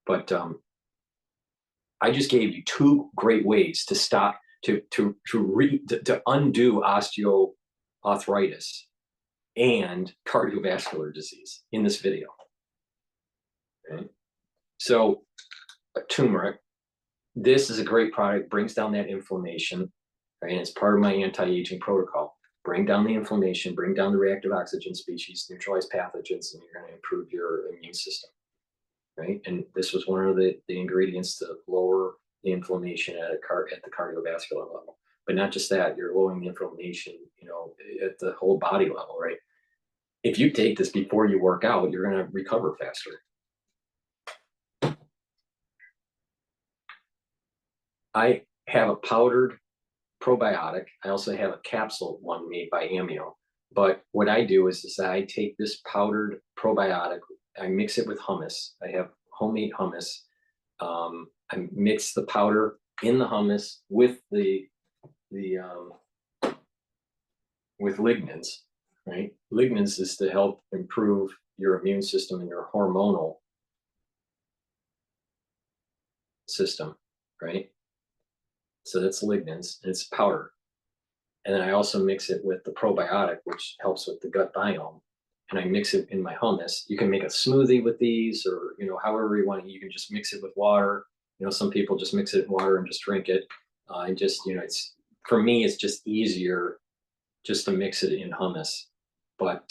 But I just gave you 2 great ways to stop to undo osteoarthritis and cardiovascular disease in this video. Okay? So turmeric, this is a great product, brings down that inflammation, right? And it's part of my anti-aging protocol. Bring down the inflammation, bring down the reactive oxygen species, neutralize pathogens, and you're going to improve your immune system, right? And this was one of the ingredients to lower the inflammation at the cardiovascular level. But not just that, you're lowering the inflammation, at the whole body level, right? If you take this before you work out, you're going to recover faster. I have a powdered probiotic. I also have a capsule one made by Amio. But what I do is I take this powdered probiotic, I mix it with hummus. I have homemade hummus. I mix the powder in the hummus with with lignans, right? Lignans is to help improve your immune system and your hormonal system, right? So that's lignans, and it's powder. And then I also mix it with the probiotic, which helps with the gut biome. And I mix it in my hummus. You can make a smoothie with these, or however you want. You can just mix it with water. Some people just mix it in water and just drink it. And just it's, for me, it's just easier just to mix it in hummus. But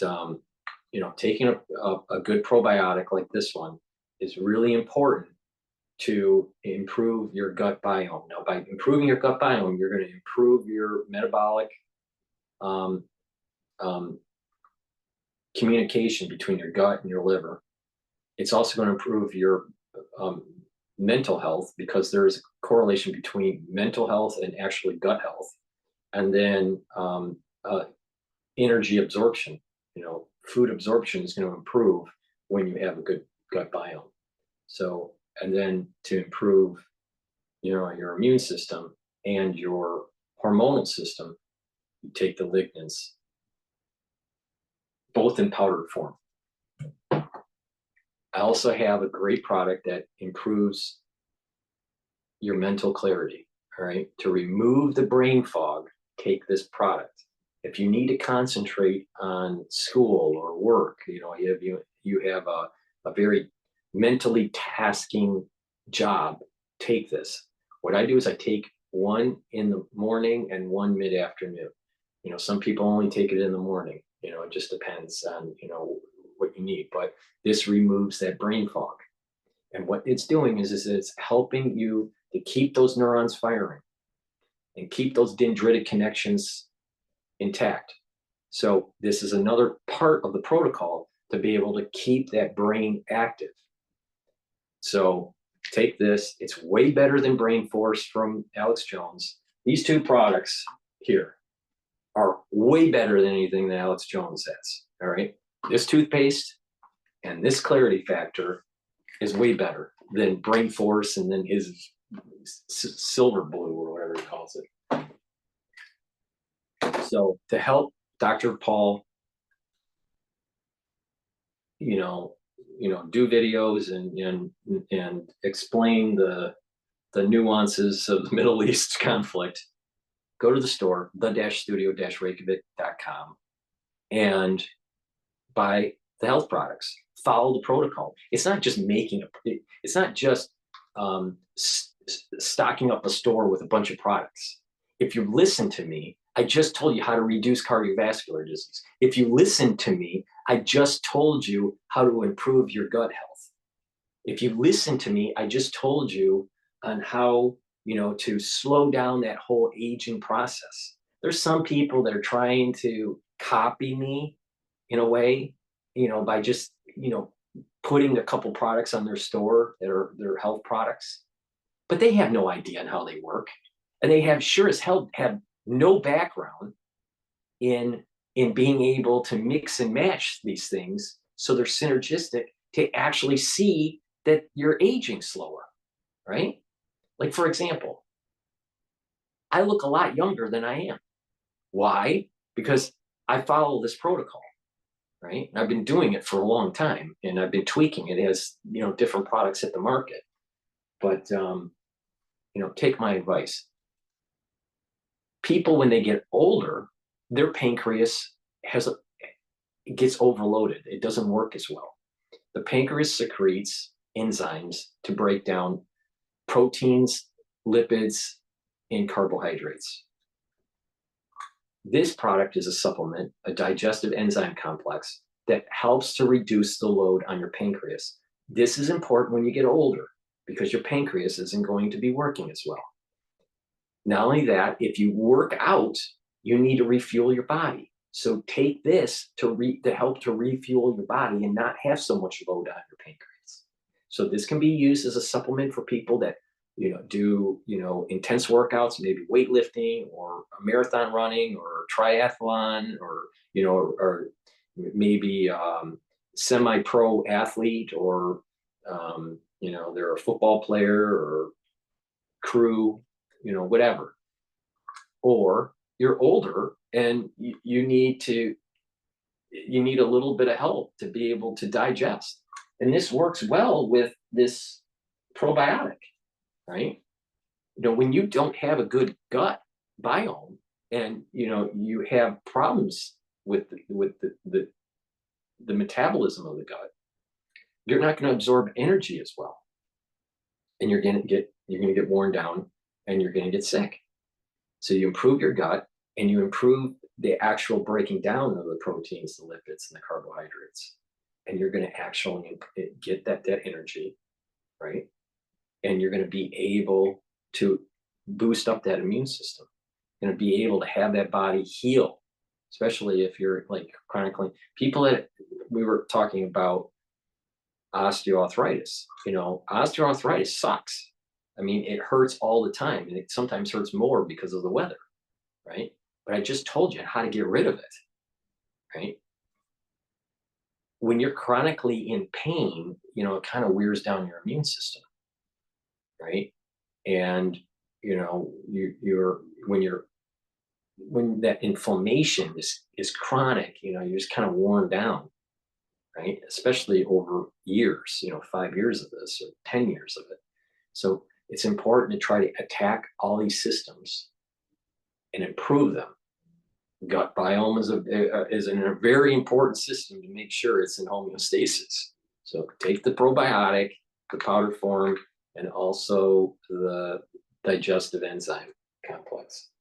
taking a good probiotic like this one is really important to improve your gut biome. Now, by improving your gut biome, you're going to improve your metabolic communication between your gut and your liver. It's also going to improve your mental health, because there is a correlation between mental health and actually gut health. And then energy absorption, food absorption is going to improve when you have a good gut biome. So, and then to improve, your immune system and your hormonal system, you take the lignans, both in powdered form. I also have a great product that improves your mental clarity. All right. To remove the brain fog, take this product. If you need to concentrate on school or work, you have a very mentally tasking job, take this. What I do is I take one in the morning and one mid-afternoon. Some people only take it in the morning. It just depends on, what you need. But this removes that brain fog. And what it's doing is it's helping you to keep those neurons firing and keep those dendritic connections intact. So this is another part of the protocol to be able to keep that brain active. So take this. It's way better than Brain Force from Alex Jones. These 2 products here are way better than anything that Alex Jones has. All right. This toothpaste and this clarity factor is way better than Brain Force and then his silver blue, or whatever he calls it. So to help Dr. Paul, you know, do videos and explain the nuances of the Middle East conflict, go to the store, the-studio-reykjavik.com, and buy the health products. Follow the protocol. It's not just it's not just stocking up a store with a bunch of products. If you listen to me, I just told you how to reduce cardiovascular disease. If you listen to me, I just told you how to improve your gut health. If you listen to me, I just told you on how, to slow down that whole aging process. There's some people that are trying to copy me in a way, by just, putting a couple products on their store that are their health products, but they have no idea on how they work. And they have sure as hell have no background in being able to mix and match these things so they're synergistic to actually see that you're aging slower, right? Like, for example, I look a lot younger than I am. Why? Because I follow this protocol, right? And I've been doing it for a long time, and I've been tweaking it as, different products hit the market. But, take my advice. People, when they get older, their pancreas gets overloaded. It doesn't work as well. The pancreas secretes enzymes to break down proteins, lipids, and carbohydrates. This product is a supplement, a digestive enzyme complex that helps to reduce the load on your pancreas. This is important when you get older because your pancreas isn't going to be working as well. Not only that, if you work out, you need to refuel your body. So take this to help to refuel your body and not have so much load on your pancreas. So this can be used as a supplement for people that do intense workouts, maybe weightlifting or marathon running or triathlon, or or maybe semi-pro athlete, or they're a football player or crew, whatever. Or you're older and you need a little bit of help to be able to digest. And this works well with this probiotic, right? When you don't have a good gut biome and you have problems with the metabolism of the gut, you're not going to absorb energy as well, and you're going to get worn down and you're going to get sick. So you improve your gut and you improve the actual breaking down of the proteins, the lipids, and the carbohydrates, and you're going to actually get that energy, right? And you're going to be able to boost up that immune system. You're going to be able to have that body heal, especially if you're like chronically. People that we were talking about osteoarthritis. Osteoarthritis sucks. I mean, it hurts all the time, and it sometimes hurts more because of the weather, right? But I just told you how to get rid of it, right? When you're chronically in pain, it kind of wears down your immune system, right? And when that inflammation is chronic, you're just kind of worn down, right? Especially over years, 5 years of this or 10 years of it. So it's important to try to attack all these systems and improve them. Gut biome is a very important system to make sure it's in homeostasis. So take the probiotic, the powder form, and also the digestive enzyme complex.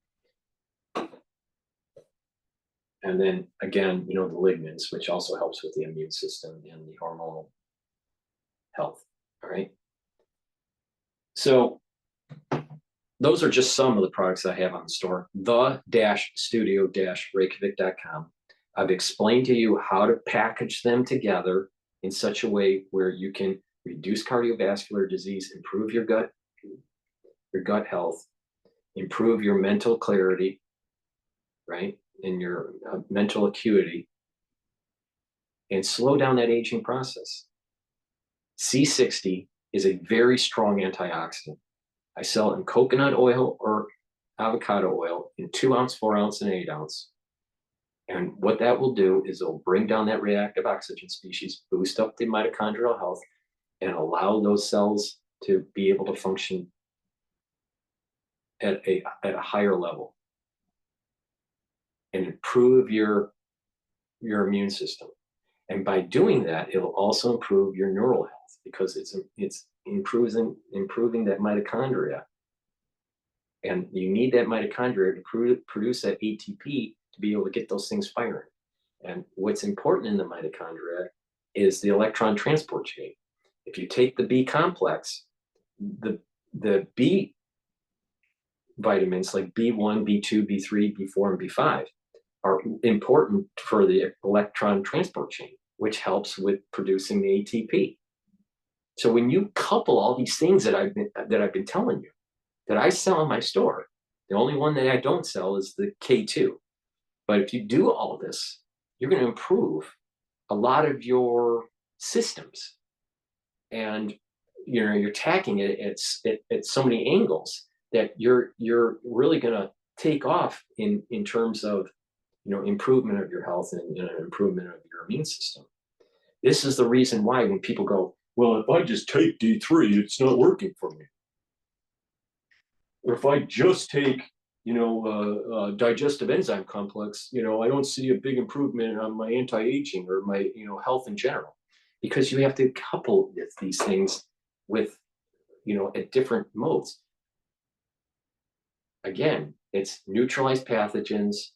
And then again, the lignans, which also helps with the immune system and the hormonal health. All right. So those are just some of the products I have on the store, the-studio-reykjavik.com. I've explained to you how to package them together in such a way where you can reduce cardiovascular disease, improve your gut health, improve your mental clarity, right? And your mental acuity, and slow down that aging process. C60 is a very strong antioxidant. I sell it in coconut oil or avocado oil in 2 ounce, 4 ounce, and 8 ounce. And what that will do is it'll bring down that reactive oxygen species, boost up the mitochondrial health, and allow those cells to be able to function at a higher level and improve your immune system. And by doing that, it'll also improve your neural health because it's improving that mitochondria. And you need that mitochondria to produce that ATP to be able to get those things firing. And what's important in the mitochondria is the electron transport chain. If you take the B complex, the B vitamins like B1, B2, B3, B4, and B5 are important for the electron transport chain, which helps with producing the ATP. So when you couple all these things that I've been telling you, that I sell in my store, the only one that I don't sell is the K2. But if you do all this, you're going to improve a lot of your systems, and you're attacking it at so many angles that you're really going to take off in terms of improvement of your health and improvement of your immune system. This is the reason why when people go, well, if I just take D3, it's not working for me. Or if I just take digestive enzyme complex, I don't see a big improvement on my anti-aging or my health in general, because you have to couple these things with at different modes. Again, it's neutralize pathogens,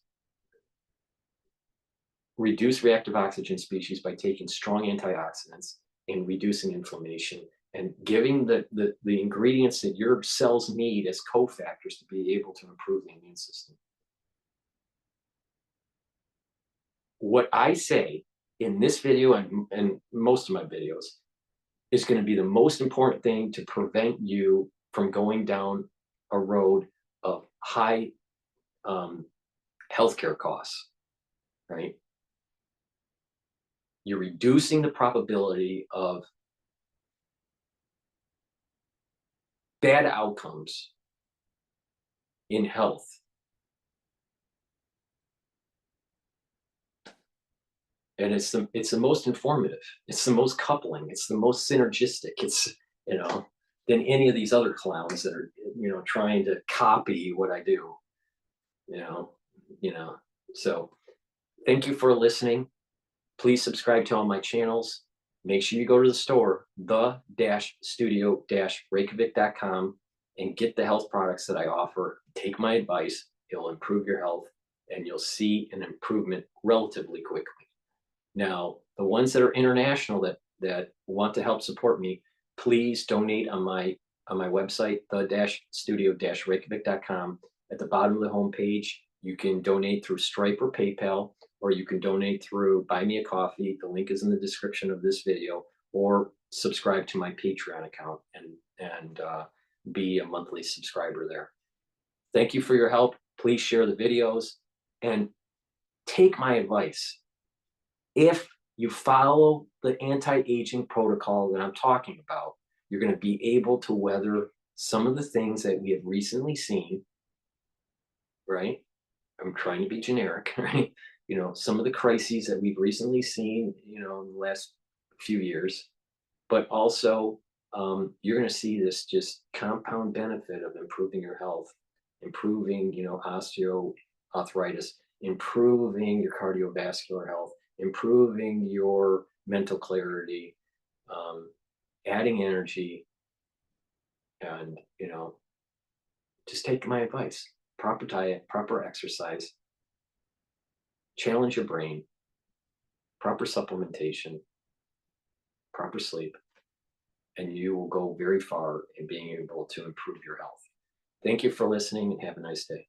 reduce reactive oxygen species by taking strong antioxidants and reducing inflammation, and giving the ingredients that your cells need as cofactors to be able to improve the immune system. What I say in this video and most of my videos is going to be the most important thing to prevent you from going down a road of high healthcare costs, right? You're reducing the probability of bad outcomes in health. And it's the most informative. It's the most coupling. It's the most synergistic. It's, than any of these other clowns that are, trying to copy what I do, So thank you for listening. Please subscribe to all my channels. Make sure you go to the store, the-studio-reykjavik.com, and get the health products that I offer. Take my advice. It'll improve your health, and you'll see an improvement relatively quickly. Now, the ones that are international that want to help support me, please donate on my website, the-studio-reykjavik.com. At the bottom of the homepage, you can donate through Stripe or PayPal, or you can donate through Buy Me a Coffee. The link is in the description of this video, or subscribe to my Patreon account and be a monthly subscriber there. Thank you for your help. Please share the videos and take my advice. If you follow the anti-aging protocol that I'm talking about, you're going to be able to weather some of the things that we have recently seen, right? I'm trying to be generic, right? Some of the crises that we've recently seen, in the last few years, but also you're going to see this just compound benefit of improving your health, improving, osteoarthritis, improving your cardiovascular health, improving your mental clarity, adding energy, and, just take my advice. Proper diet, proper exercise, challenge your brain, proper supplementation, proper sleep, and you will go very far in being able to improve your health. Thank you for listening, and have a nice day.